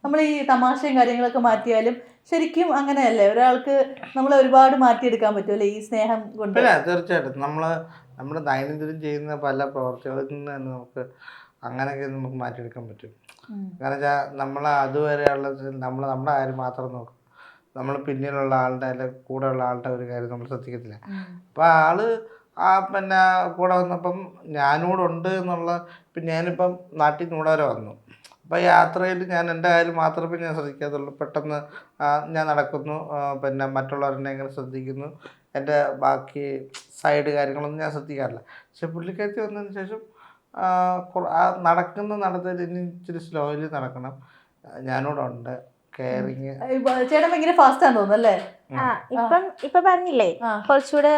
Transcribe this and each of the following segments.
നമ്മൾ ഈ തമാശയും കാര്യങ്ങളൊക്കെ മാറ്റിയാലും ശരിക്കും അങ്ങനെയല്ലേ ഒരാൾക്ക് നമ്മളെ ഒരുപാട് മാറ്റിയെടുക്കാൻ പറ്റുമല്ലേ ഈ സ്നേഹം കൊണ്ട്? തീർച്ചയായിട്ടും നമ്മുടെ ദൈനംദിനം ചെയ്യുന്ന പല പ്രവർത്തികളിൽ നിന്ന് തന്നെ നമുക്ക് അങ്ങനെയൊക്കെ നമുക്ക് മാറ്റിയെടുക്കാൻ പറ്റും. കാരണം വെച്ചാൽ അതുവരെയുള്ള നമ്മുടെ കാര്യം മാത്രം നോക്കും. നമ്മൾ പിന്നിലുള്ള ആളുടെ അല്ലെങ്കിൽ കൂടെയുള്ള ആളുടെ ഒരു കാര്യം നമ്മൾ ശ്രദ്ധിക്കത്തില്ല. അപ്പോൾ ആള് പിന്നെ കൂടെ വന്നപ്പം ഞാനൂടുണ്ട് എന്നുള്ള ഇപ്പം ഞാനിപ്പം നാട്ടിൽ നിന്ന് ഇവിടെ വരെ വന്നു. അപ്പോൾ യാത്രയിൽ ഞാൻ എൻ്റെ കാര്യം മാത്രമേ ഞാൻ ശ്രദ്ധിക്കാത്തുള്ളൂ. പെട്ടെന്ന് ഞാൻ നടക്കുന്നു, പിന്നെ മറ്റുള്ളവരെന്നെ എങ്ങനെ ശ്രദ്ധിക്കുന്നു, എൻ്റെ ബാക്കി സൈഡ് കാര്യങ്ങളൊന്നും ഞാൻ ശ്രദ്ധിക്കാറില്ല. പക്ഷെ പുള്ളിക്കാരത്തി വന്നതിന് ശേഷം നടത്തൽ ഇനി ഇച്ചിരി സ്ലോലി നടക്കണം, ഞാനിവിടെ ഉണ്ട്, കെയറിങ്. ചേട്ടൻ ഭയങ്കര ഫാസ്റ്റ് ആണെന്ന് തോന്നുന്നു അല്ലേ? ഇപ്പൊ പറഞ്ഞില്ലേ കുറച്ചുകൂടെ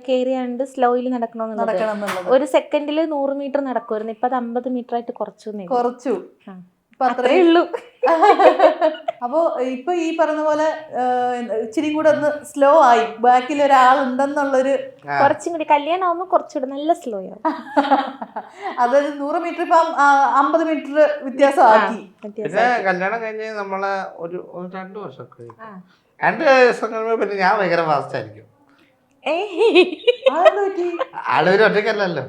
കെയർ ചെയ്യാണ്ട് സ്ലോയില് നടക്കണമെന്നുള്ളത്. ഒരു സെക്കൻഡിൽ 100 മീറ്റർ നടക്കുമായിരുന്നു, ഇപ്പൊ അത് 50 മീറ്റർ ആയിട്ട് കുറച്ചു. അത്രേ ഉള്ളൂ. അപ്പോ ഇപ്പൊ ഈ പറഞ്ഞ പോലെ ഇച്ചിരി കൂടെ ഒന്ന് സ്ലോ ആയി, ബാക്കിൽ ഒരാളുണ്ടെന്നുള്ളൊരു കുറച്ചും കൂടി കല്യാണം ആവുമ്പോ കുറച്ചുകൂടെ നല്ല സ്ലോ ആവും. അതൊരു 100 മീറ്റർ ഇപ്പൊ 50 മീറ്റർ വ്യത്യാസമാക്കി. പിന്നെ കല്യാണം കഴിഞ്ഞ് നമ്മളെ ഒരു 2 വർഷം കഴിയുമ്പോ പിന്നെ ഞാൻ ഭയങ്കര ഫാസ്റ്റ് ആയിരിക്കും. ആളൊരു ഒറ്റയ്ക്കല്ലല്ലോ,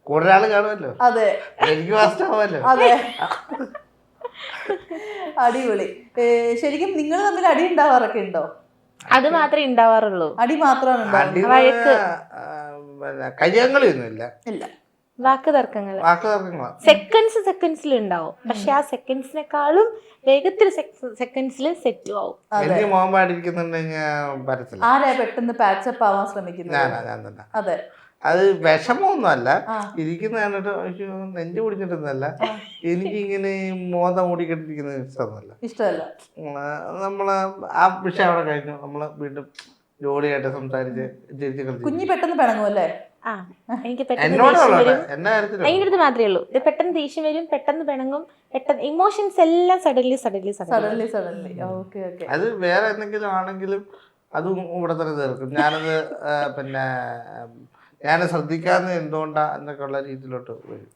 കൂടെ ഒരാള് കാണുമല്ലോ. അതെ, എനിക്ക് ഫാസ്റ്റ് ആവുമല്ലോ. അതെ, അടിപൊളി. ശരിക്കും നിങ്ങൾ തമ്മിൽ അടി ഉണ്ടാവാറൊക്കെ ഉണ്ടോ? അത് മാത്രമേ ഉണ്ടാവാറുള്ളൂ. അടി മാത്രമാണ് കയ്യങ്ങളിയൊന്നുമില്ല. ഇല്ല, വാക്ക് തർക്കങ്ങൾ സെക്കൻഡ്സിൽ ഉണ്ടാവും. പക്ഷെ ആ സെക്കൻഡ്സിനെക്കാളും വേഗത്തിൽ സെക്കൻഡ്സിൽ സെറ്റ് ആവും. എനിക്ക് മോഹം പാടിയിരിക്കുന്നുണ്ടെങ്കിൽ ആരാ പെട്ടെന്ന് പാച്ചപ്പ് ആവാൻ ശ്രമിക്കുന്നത്? അതെ, അത് വിഷമമൊന്നും അല്ല, ഇരിക്കുന്ന കണ്ടിട്ട് നെഞ്ചു പിടിച്ചിട്ടൊന്നുമല്ല, എനിക്കിങ്ങനെ മോദം ഓടിക്കെട്ടിരിക്കുന്നത് ഇഷ്ടമല്ല. നമ്മള് ആ വിഷയം അവിടെ കഴിഞ്ഞു, നമ്മള് വീണ്ടും ജോളിയായിട്ട് സംസാരിച്ച് ചിരിച്ച് കളിച്ചു. കുഞ്ഞി പെട്ടെന്ന് പിണങ്ങുമല്ലേ? എനിക്ക് അതിന്റെ അടുത്ത് മാത്രമേ ഉള്ളൂ. ഇത് പെട്ടെന്ന് ദേഷ്യം വരും, പെട്ടെന്ന് പിണങ്ങും, പെട്ടെന്ന് ഇമോഷൻസ് എല്ലാം സഡൻലി. അത് വേറെ എന്തെങ്കിലും ആണെങ്കിലും അതും ഇവിടെ തന്നെ തീർക്കും. ഞാനത് പിന്നെ ഞാൻ ശ്രദ്ധിക്കാതെ എന്തുകൊണ്ടാ എന്നൊക്കെ ഉള്ള രീതിയിലോട്ട് വരും.